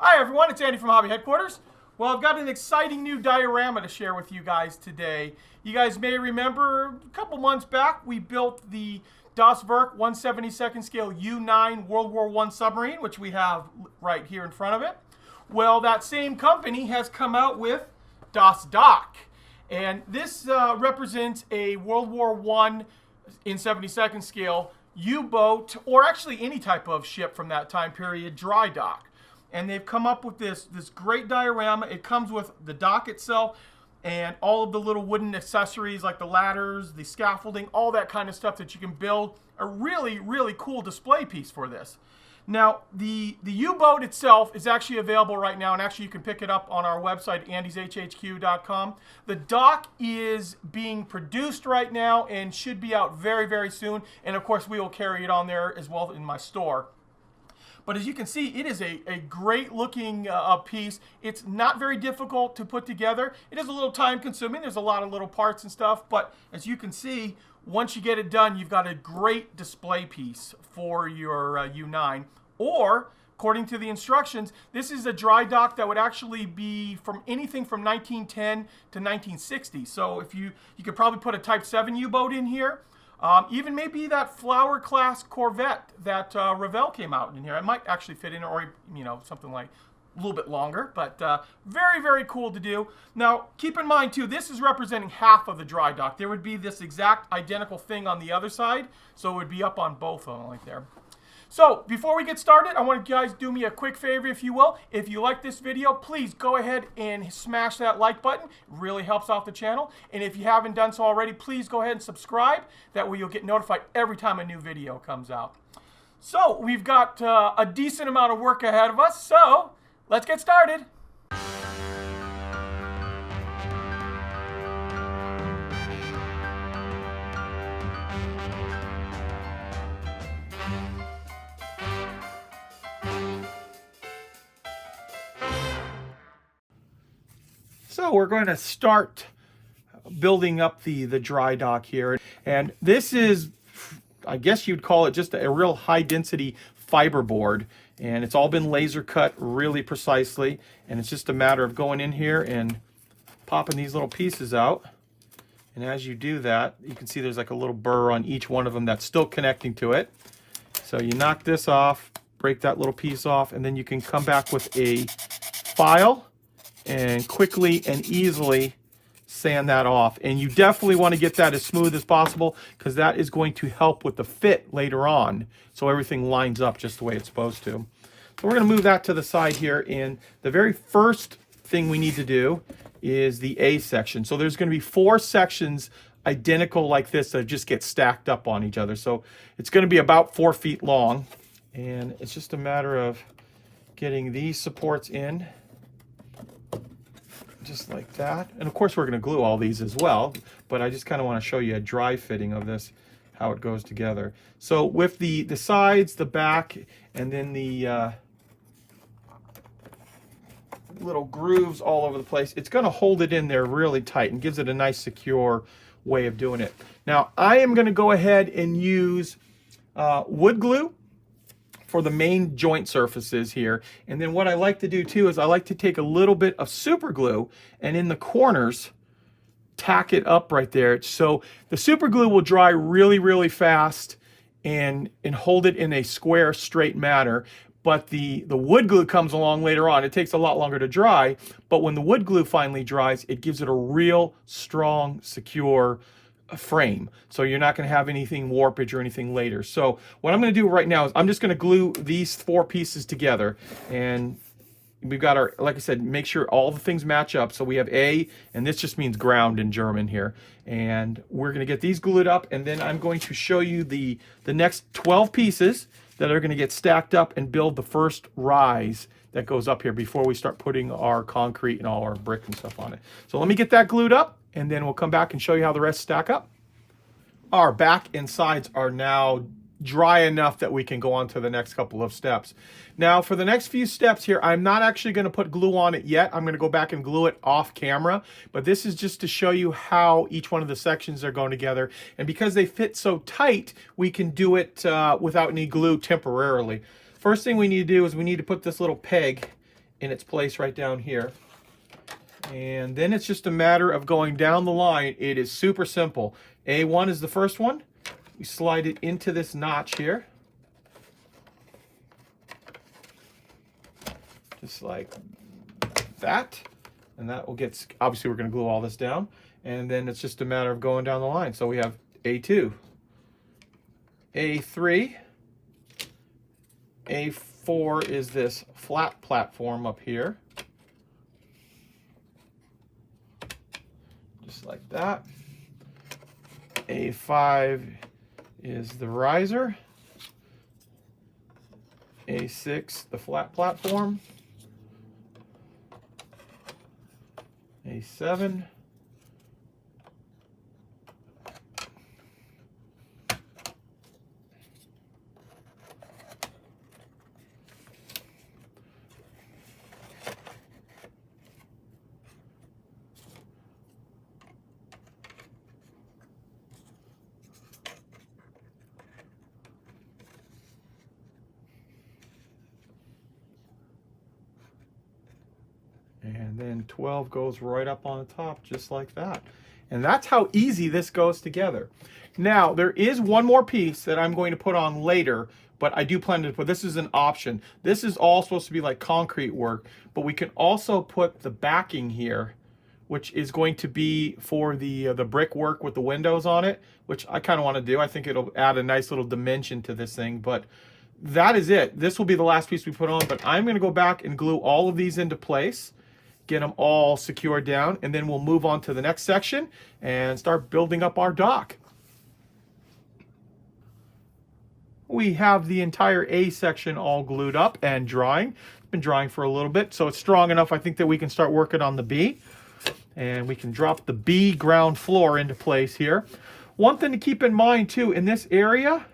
Hi everyone, it's Andy from Hobby Headquarters. Well, I've got an exciting new diorama to share with you guys today. You guys may remember a couple months back we built the Das Werk 1/72 scale U-9 World War I submarine, which we have right here in front of it. Well, that same company has come out with Das Dock. And this represents a World War I in 72nd scale U-boat, or actually any type of ship from that time period, dry dock. And they've come up with this great diorama. It comes with the dock itself and all of the little wooden accessories like the ladders, the scaffolding, all that kind of stuff that you can build a really, really cool display piece for this. Now, the U-boat itself is actually available right now, and actually you can pick it up on our website, andyshhq.com. The dock is being produced right now and should be out very, very soon. And of course, we will carry it on there as well in my store. But as you can see, it is a great looking piece. It's not very difficult to put together. It is a little time consuming. There's a lot of little parts and stuff. But as you can see, once you get it done, you've got a great display piece for your U-9. Or, according to the instructions, this is a dry dock that would actually be from anything from 1910 to 1960. So if you could probably put a Type 7 U-boat in here. Even maybe that Flower class Corvette that Revell came out in here. It might actually fit in, or something like a little bit longer, but very, very cool to do. Now, keep in mind too, this is representing half of the dry dock. There would be this exact identical thing on the other side, so it would be up on both of them like there. So, before we get started, I want you guys to do me a quick favor, if you will. If you like this video, please go ahead and smash that like button. It really helps out the channel. And if you haven't done so already, please go ahead and subscribe. That way you'll get notified every time a new video comes out. So, we've got a decent amount of work ahead of us, so let's get started. So we're going to start building up the dry dock here. And this is, I guess you'd call it just a real high density fiberboard. And it's all been laser cut really precisely. And it's just a matter of going in here and popping these little pieces out. And as you do that, you can see there's like a little burr on each one of them that's still connecting to it. So you knock this off, break that little piece off, and then you can come back with a file and quickly and easily sand that off. And you definitely want to get that as smooth as possible, because that is going to help with the fit later on, so everything lines up just the way it's supposed to. So we're going to move that to the side here, and the very first thing we need to do is the A section. So there's going to be 4 sections identical like this that just get stacked up on each other. So it's going to be about 4 feet long, and it's just a matter of getting these supports in just like that. And of course we're going to glue all these as well, but I just kind of want to show you a dry fitting of this, how it goes together. So with the sides, the back, and then the little grooves all over the place, it's going to hold it in there really tight and gives it a nice secure way of doing it. Now I am going to go ahead and use wood glue for the main joint surfaces here. And then what I like to do too is I like to take a little bit of super glue and in the corners tack it up right there. So the super glue will dry really, really fast and hold it in a square, straight manner. But the wood glue comes along later on. It takes a lot longer to dry, but when the wood glue finally dries, it gives it a real strong, secure frame. So you're not going to have anything warpage or anything later. So what I'm going to do right now is I'm just going to glue these 4 pieces together, and we've got our, like I said, make sure all the things match up. So we have A, and this just means ground in German here. And we're going to get these glued up, and then I'm going to show you the next 12 pieces that are going to get stacked up and build the first rise that goes up here before we start putting our concrete and all our brick and stuff on it. So let me get that glued up, and then we'll come back and show you how the rest stack up. Our back and sides are now dry enough that we can go on to the next couple of steps. Now for the next few steps here, I'm not actually going to put glue on it yet. I'm going to go back and glue it off camera, but this is just to show you how each one of the sections are going together. And because they fit so tight, we can do it without any glue temporarily. First thing we need to do is we need to put this little peg in its place right down here. And then it's just a matter of going down the line. It is super simple. A1 is the first one. We slide it into this notch here. Just like that. And that will get, obviously we're going to glue all this down. And then it's just a matter of going down the line. So we have A2, A3, A4 is this flat platform up here. Just like that. A5 is the riser. A6, the flat platform. A7. And then 12 goes right up on the top, just like that. And that's how easy this goes together. Now, there is one more piece that I'm going to put on later, but I do plan to put, this is an option. This is all supposed to be like concrete work, but we can also put the backing here, which is going to be for the brick work with the windows on it, which I kind of want to do. I think it'll add a nice little dimension to this thing, but that is it. This will be the last piece we put on, but I'm going to go back and glue all of these into place, get them all secured down, and then we'll move on to the next section and start building up our dock. We have the entire A section all glued up and drying. It's been drying for a little bit, so it's strong enough, I think, that we can start working on the B. And we can drop the B ground floor into place here. One thing to keep in mind, too, in this area,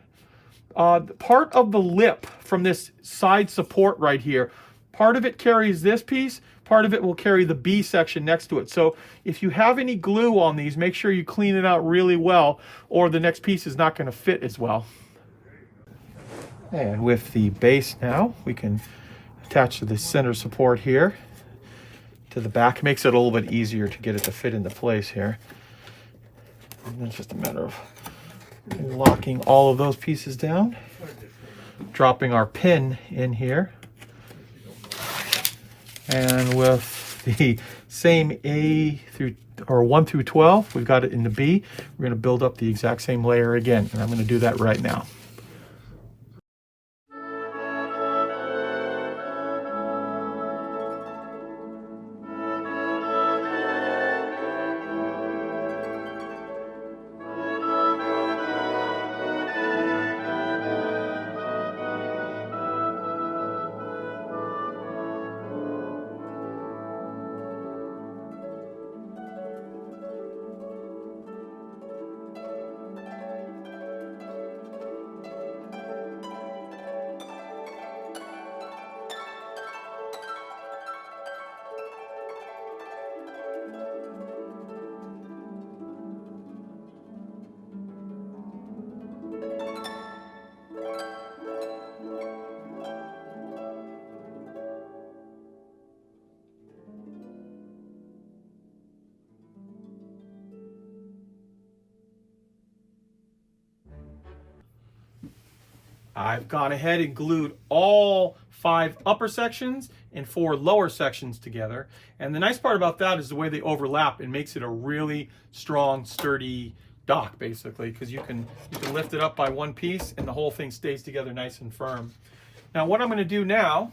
part of the lip from this side support right here, part of it carries this piece, part of it will carry the B section next to it. So if you have any glue on these, make sure you clean it out really well, or the next piece is not going to fit as well. And with the base now, we can attach to the center support here to the back. Makes it a little bit easier to get it to fit into place here. And then it's just a matter of locking all of those pieces down, dropping our pin in here. And with the same A through, or 1 through 12, we've got it in the B. We're going to build up the exact same layer again, and I'm going to do that right now. I've gone ahead and glued all 5 upper sections and 4 lower sections together. And the nice part about that is the way they overlap. It makes it a really strong, sturdy dock, basically, because you can lift it up by one piece and the whole thing stays together nice and firm. Now, what I'm going to do now,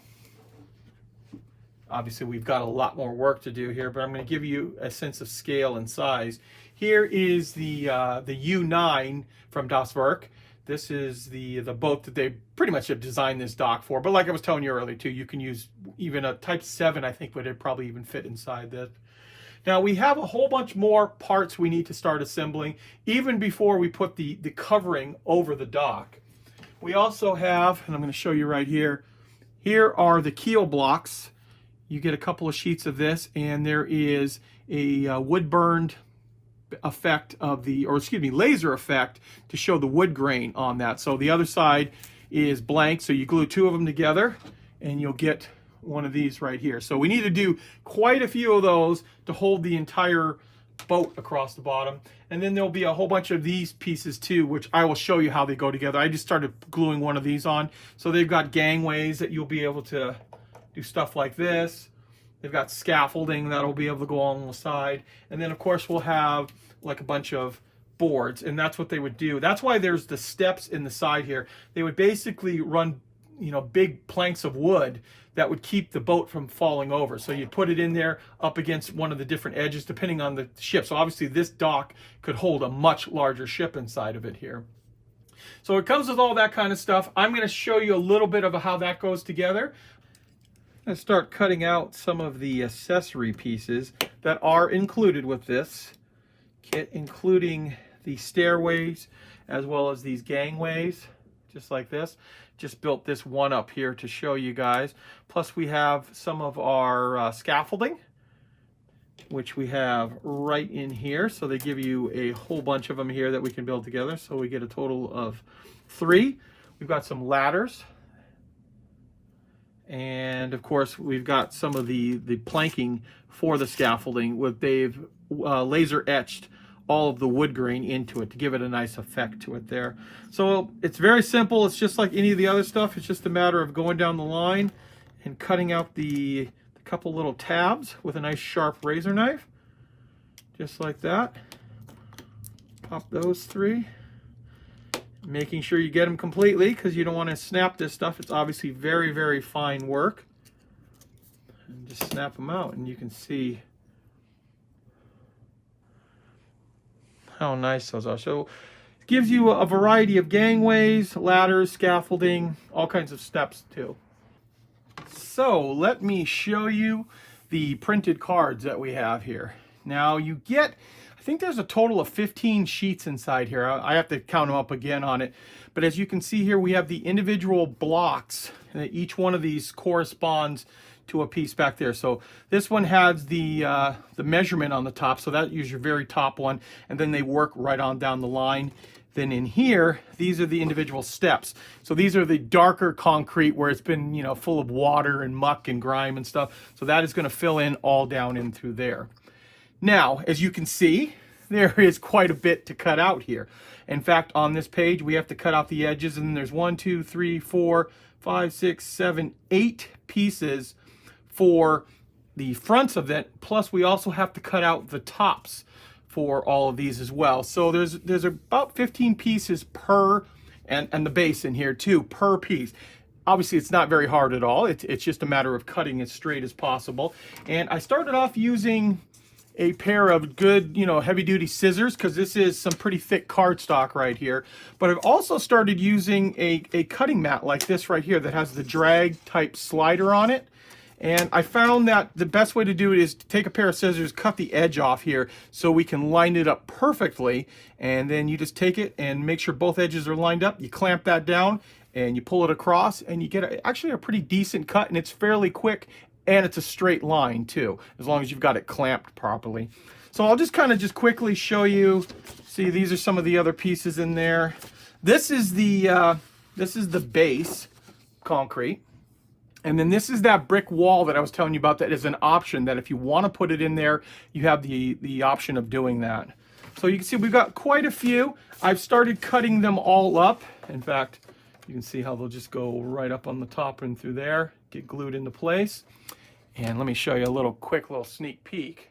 obviously we've got a lot more work to do here, but I'm going to give you a sense of scale and size. Here is the U9 from Das Werk. This is the boat that they pretty much have designed this dock for. But like I was telling you earlier too, you can use even a Type 7, I think, would probably even fit inside this. Now we have a whole bunch more parts we need to start assembling, even before we put the covering over the dock. We also have, and I'm going to show you right here, here are the keel blocks. You get a couple of sheets of this, and there is a wood burned effect of the, or excuse me, laser effect to show the wood grain on that. So the other side is blank, so you glue 2 of them together and you'll get one of these right here. So we need to do quite a few of those to hold the entire boat across the bottom. And then there'll be a whole bunch of these pieces too, which I will show you how they go together. I just started gluing one of these on. So they've got gangways that you'll be able to do stuff like this. They've got scaffolding that'll be able to go on the side. And then of course we'll have like a bunch of boards, and that's what they would do. That's why there's the steps in the side here. They would basically run, you know, big planks of wood that would keep the boat from falling over. So you'd put it in there up against one of the different edges depending on the ship. So obviously this dock could hold a much larger ship inside of it here. So it comes with all that kind of stuff. I'm going to show you a little bit of how that goes together. I'm going to start cutting out some of the accessory pieces that are included with this kit, including the stairways as well as these gangways, just like this. Just built this one up here to show you guys. Plus we have some of our scaffolding, which we have right in here. So they give you a whole bunch of them here that we can build together. So we get a total of 3. We've got some ladders. And of course we've got some of the planking for the scaffolding with they've laser etched all of the wood grain into it to give it a nice effect to it there. So it's very simple. It's just like any of the other stuff. It's just a matter of going down the line and cutting out the couple little tabs with a nice sharp razor knife, just like that. Pop those 3, making sure you get them completely because you don't want to snap this stuff. It's obviously very, very fine work. And just snap them out and you can see how nice those are. So it gives you a variety of gangways, ladders, scaffolding, all kinds of steps too. So let me show you the printed cards that we have here. Now you get, I think there's a total of 15 sheets inside here. I have to count them up again on it. But as you can see here, we have the individual blocks. Each one of these corresponds to a piece back there. So this one has the measurement on the top, so that is your very top one, and then they work right on down the line. Then in here, these are the individual steps. So these are the darker concrete where it's been, you know, full of water and muck and grime and stuff. So that is going to fill in all down in through there. Now, as you can see, there is quite a bit to cut out here. In fact, on this page, we have to cut out the edges, and there's 1, 2, 3, 4, 5, 6, 7, 8 pieces for the fronts of it, plus we also have to cut out the tops for all of these as well. So there's about 15 pieces per, and the base in here too, per piece. Obviously it's not very hard at all. It's just a matter of cutting as straight as possible. And I started off using a pair of good, you know, heavy duty scissors because this is some pretty thick cardstock right here. But I've also started using a cutting mat like this right here that has the drag type slider on it. And I found that the best way to do it is to take a pair of scissors, cut the edge off here so we can line it up perfectly. And then you just take it and make sure both edges are lined up. You clamp that down and you pull it across and you get actually a pretty decent cut, and it's fairly quick and it's a straight line too, as long as you've got it clamped properly. So I'll just kind of quickly show you. See, these are some of the other pieces in there. This is the base concrete. And then this is that brick wall that I was telling you about that is an option, that if you want to put it in there, you have the option of doing that. So you can see we've got quite a few. I've started cutting them all up. In fact, you can see how they'll just go right up on the top and through there, get glued into place. And let me show you a quick little sneak peek.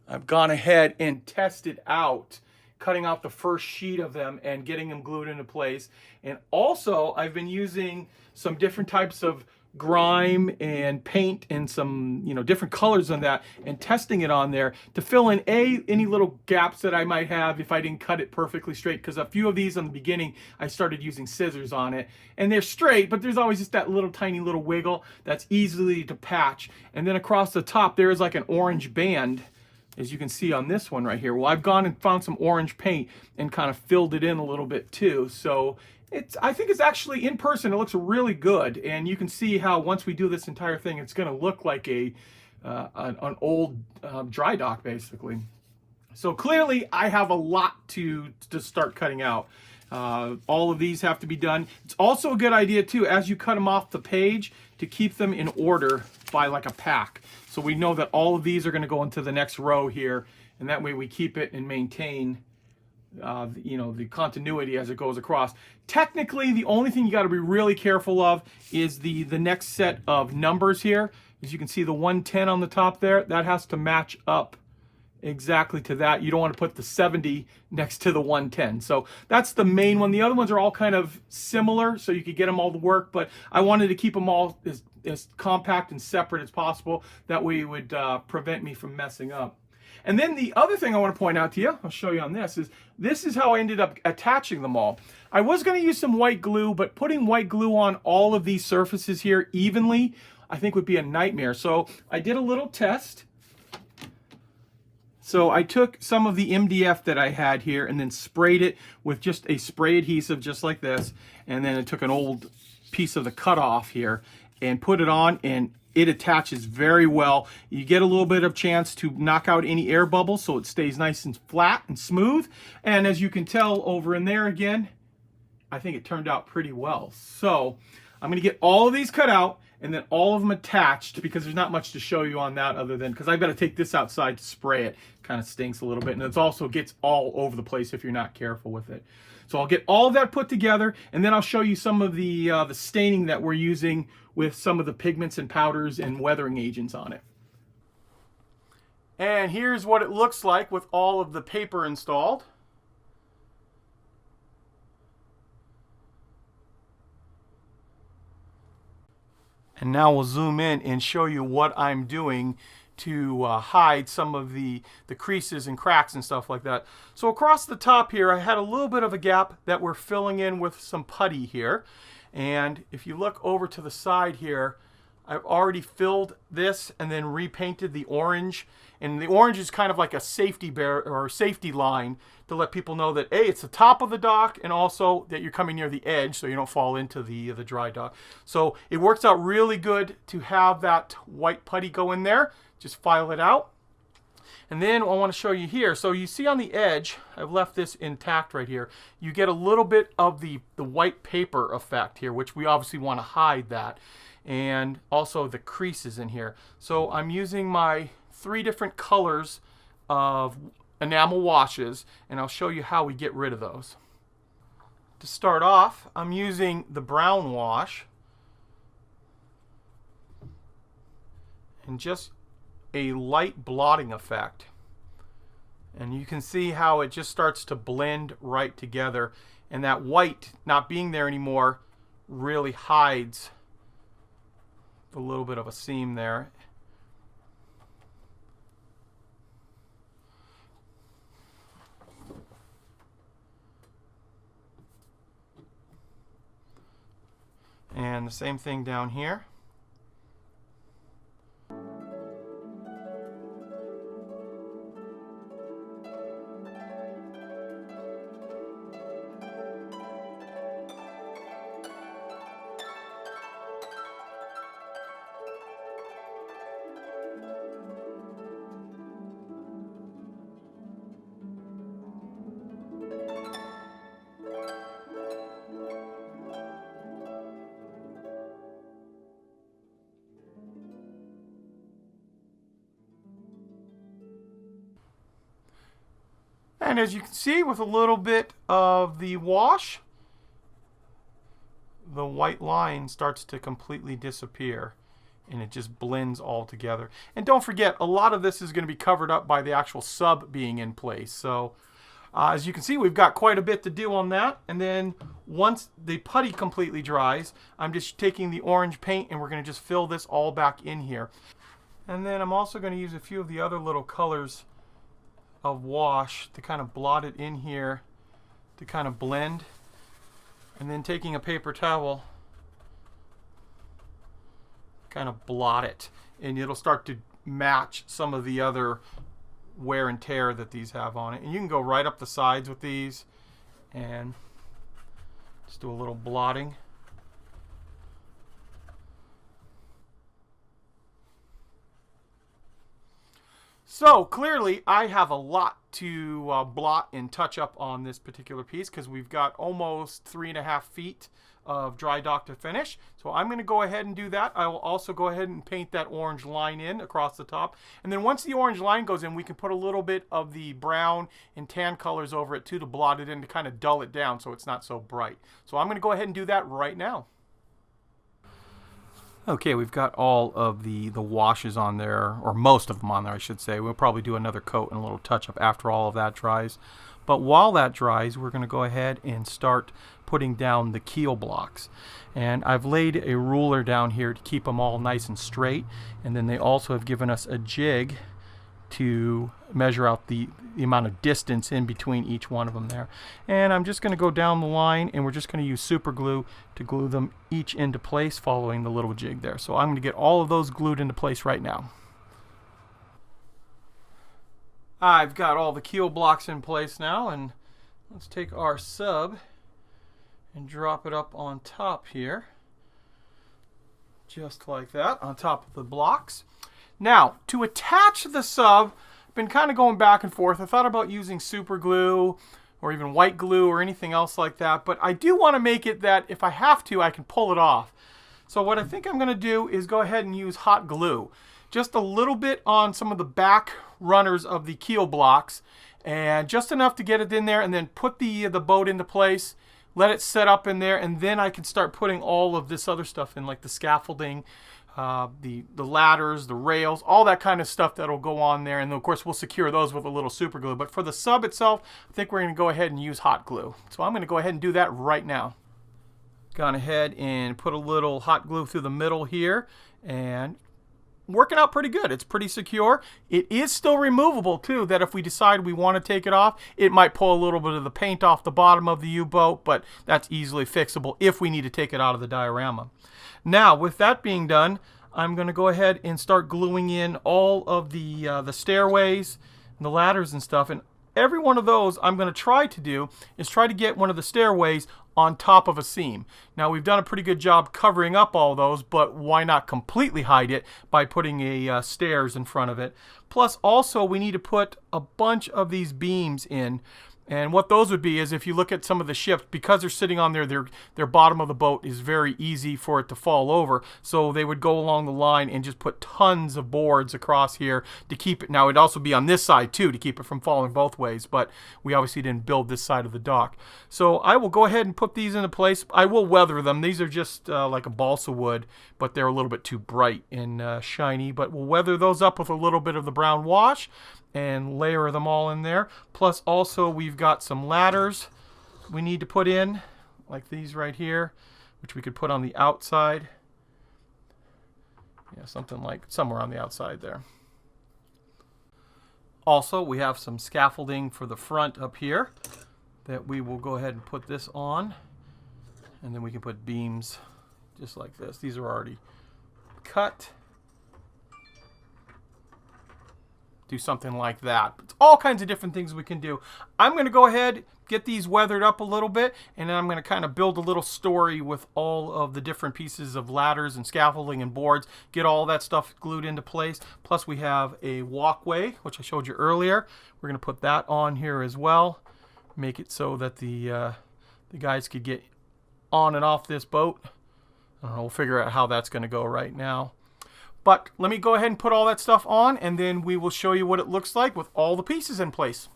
I've gone ahead and tested out cutting out the first sheet of them and getting them glued into place. And also I've been using some different types of grime and paint and some, you know, different colors on that and testing it on there to fill in any little gaps that I might have if I didn't cut it perfectly straight, because a few of these in the beginning I started using scissors on it and they're straight, but there's always just that tiny little wiggle that's easily to patch. And then across the top there is like an orange band, as you can see on this one right here. Well, I've gone and found some orange paint and kind of filled it in a little bit too. So I think it's actually, in person, it looks really good. And you can see how once we do this entire thing, it's going to look like an old dry dock, basically. So clearly, I have a lot to start cutting out. All of these have to be done. It's also a good idea too, as you cut them off the page, to keep them in order by like a pack. So we know that all of these are going to go into the next row here, and that way we keep it and maintain you know, the continuity as it goes across. Technically, the only thing you got to be really careful of is the next set of numbers here. As you can see, the 110 on the top there, that has to match up exactly to that. You don't want to put the 70 next to the 110. So that's the main one. The other ones are all kind of similar, so you could get them all to work, but I wanted to keep them all as compact and separate as possible. That way it would prevent me from messing up. And then the other thing I want to point out to you, I'll show you on this is how I ended up attaching them all. I was going to use some white glue, but putting white glue on all of these surfaces here evenly, I think would be a nightmare. So I did a little test. So I took some of the MDF that I had here and then sprayed it with just a spray adhesive just like this. And then I took an old piece of the cutoff here and put it on, and it attaches very well. You get a little bit of chance to knock out any air bubbles so it stays nice and flat and smooth. And as you can tell over in there again, I think it turned out pretty well. So I'm going to get all of these cut out and then all of them attached, because there's not much to show you on that other than, because I've got to take this outside to spray it. Kind of stinks a little bit, and it also gets all over the place if you're not careful with it. So I'll get all of that put together, and then I'll show you some of the staining that we're using with some of the pigments and powders and weathering agents on it. And here's what it looks like with all of the paper installed. And now we'll zoom in and show you what I'm doing to hide some of the creases and cracks and stuff like that. So across the top here, I had a little bit of a gap that we're filling in with some putty here. And if you look over to the side here, I've already filled this and then repainted the orange. And the orange is kind of like a safety barrier or safety line to let people know that, A, it's the top of the dock, and also that you're coming near the edge so you don't fall into the dry dock. So it works out really good to have that white putty go in there. Just file it out. And then I want to show you here. So you see on the edge, I've left this intact right here. You get a little bit of the white paper effect here, which we obviously want to hide that. And also the creases in here. So I'm using my 3 different colors of enamel washes, and I'll show you how we get rid of those. To start off, I'm using the brown wash and just a light blotting effect. And you can see how it just starts to blend right together, and that white not being there anymore really hides a little bit of a seam there. And the same thing down here. And as you can see, with a little bit of the wash, the white line starts to completely disappear, and it just blends all together. And don't forget, a lot of this is going to be covered up by the actual sub being in place. So as you can see, we've got quite a bit to do on that. And then once the putty completely dries, I'm just taking the orange paint and we're going to just fill this all back in here. And then I'm also going to use a few of the other little colors of wash to kind of blot it in here to kind of blend, and then taking a paper towel, kind of blot it, and it'll start to match some of the other wear and tear that these have on it. And you can go right up the sides with these and just do a little blotting. So clearly I have a lot to blot and touch up on this particular piece because we've got almost 3.5 feet of dry dock to finish. So I'm going to go ahead and do that. I will also go ahead and paint that orange line in across the top. And then once the orange line goes in, we can put a little bit of the brown and tan colors over it too to blot it in to kind of dull it down so it's not so bright. So I'm going to go ahead and do that right now. Okay, we've got all of the washes on there, or most of them on there, I should say. We'll probably do another coat and a little touch-up after all of that dries. But while that dries, we're going to go ahead and start putting down the keel blocks. And I've laid a ruler down here to keep them all nice and straight. And then they also have given us a jig to measure out the amount of distance in between each one of them there. And I'm just going to go down the line, and we're just going to use super glue to glue them each into place following the little jig there. So I'm going to get all of those glued into place right now. I've got all the keel blocks in place now, and let's take our sub and drop it up on top here. Just like that, on top of the blocks. Now, to attach the sub, I've been kind of going back and forth. I thought about using super glue or even white glue or anything else like that, but I do want to make it that if I have to, I can pull it off. So what I think I'm going to do is go ahead and use hot glue. Just a little bit on some of the back runners of the keel blocks, and just enough to get it in there, and then put the boat into place, let it set up in there, and then I can start putting all of this other stuff in, like the scaffolding, the ladders, the rails, all that kind of stuff that'll go on there. And then of course we'll secure those with a little super glue. But for the sub itself, I think we're going to go ahead and use hot glue. So I'm going to go ahead and do that right now. Gone ahead and put a little hot glue through the middle here, and working out pretty good. It's pretty secure. It is still removable too, that if we decide we want to take it off, it might pull a little bit of the paint off the bottom of the U-boat, but that's easily fixable if we need to take it out of the diorama. Now, with that being done, I'm going to go ahead and start gluing in all of the stairways and the ladders and stuff. And every one of those I'm going to try to do is try to get one of the stairways on top of a seam. Now, we've done a pretty good job covering up all those, but why not completely hide it by putting a stairs in front of it? Plus, also, we need to put a bunch of these beams in. And what those would be is, if you look at some of the ships, because they're sitting on there, their bottom of the boat is very easy for it to fall over. So they would go along the line and just put tons of boards across here to keep it. Now, it'd also be on this side too to keep it from falling both ways, but we obviously didn't build this side of the dock. So I will go ahead and put these into place. I will weather them. These are just like a balsa wood, but they're a little bit too bright and shiny. But we'll weather those up with a little bit of the brown wash and layer them all in there. Plus also we've got some ladders we need to put in, like these right here, which we could put on the outside. Yeah, something like somewhere on the outside there. Also, we have some scaffolding for the front up here that we will go ahead and put this on, and then we can put beams just like this. These are already cut. Do something like that. It's all kinds of different things we can do. I'm going to go ahead, get these weathered up a little bit, and then I'm going to kind of build a little story with all of the different pieces of ladders and scaffolding and boards, get all that stuff glued into place. Plus we have a walkway, which I showed you earlier. We're going to put that on here as well. Make it so that the guys could get on and off this boat. I don't know, we'll figure out how that's going to go right now. But let me go ahead and put all that stuff on, and then we will show you what it looks like with all the pieces in place.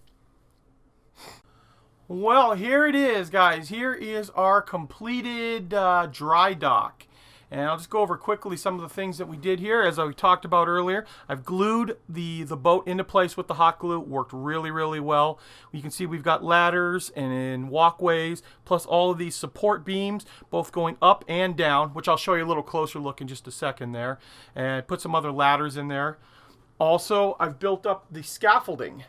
Well, here it is, guys. Here is our completed dry dock. And I'll just go over quickly some of the things that we did here. As I talked about earlier, I've glued the boat into place with the hot glue. It worked really, really well. You can see we've got ladders and walkways, plus all of these support beams, both going up and down, which I'll show you a little closer look in just a second there. And put some other ladders in there. Also, I've built up the scaffolding,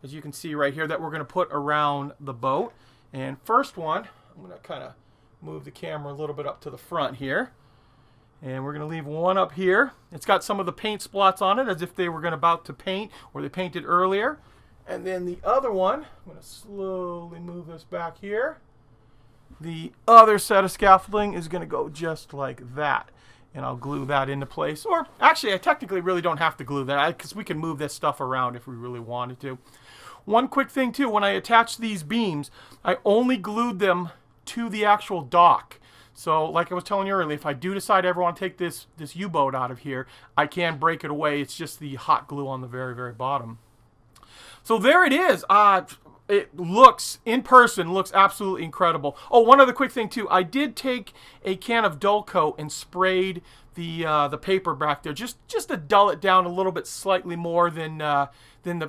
as you can see right here, that we're going to put around the boat. And first one, I'm going to kind of move the camera a little bit up to the front here. And we're going to leave one up here. It's got some of the paint splots on it as if they were about to paint or they painted earlier. And then the other one, I'm going to slowly move this back here. The other set of scaffolding is going to go just like that. And I'll glue that into place. Or actually, I technically really don't have to glue that because we can move this stuff around if we really wanted to. one quick thing too, when I attach these beams, I only glued them to the actual dock. So like I was telling you earlier, if I do decide I ever want to take this U-boat out of here, I can break it away. It's just the hot glue on the very, very bottom. So there it is. It looks, in person, looks absolutely incredible. Oh, one other quick thing too. I did take a can of dull coat and sprayed the paper back there, just to dull it down a little bit, slightly more than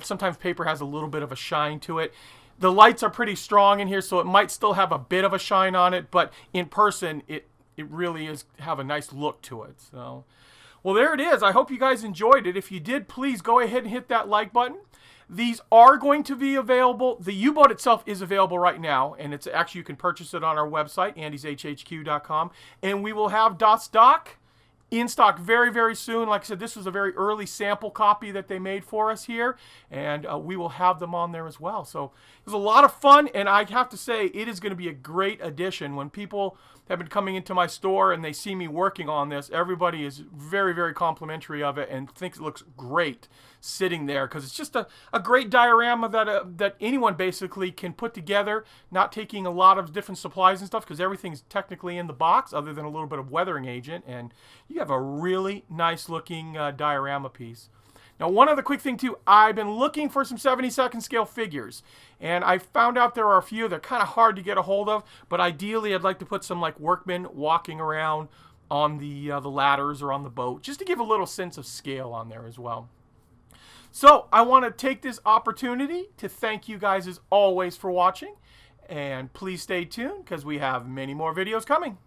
sometimes paper has a little bit of a shine to it. The lights are pretty strong in here, so it might still have a bit of a shine on it, but in person, it really is have a nice look to it. So, well, there it is. I hope you guys enjoyed it. If you did, please go ahead and hit that like button. These are going to be available. The U-boat itself is available right now, and it's actually, you can purchase it on our website, andyshhq.com, and we will have DOS Dock in stock very, very soon. Like I said, this was a very early sample copy that they made for us here, and we will have them on there as well. So it was a lot of fun, and I have to say, it is going to be a great addition. When people have been coming into my store and they see me working on this, everybody is very, very complimentary of it and thinks it looks great sitting there, because it's just a great diorama that anyone basically can put together, not taking a lot of different supplies and stuff, because everything's technically in the box other than a little bit of weathering agent, and you have a really nice looking diorama piece. Now, one other quick thing too, I've been looking for some 72nd scale figures, and I found out there are a few that are kind of hard to get a hold of, but ideally I'd like to put some like workmen walking around on the ladders or on the boat, just to give a little sense of scale on there as well. So I want to take this opportunity to thank you guys as always for watching, and please stay tuned because we have many more videos coming.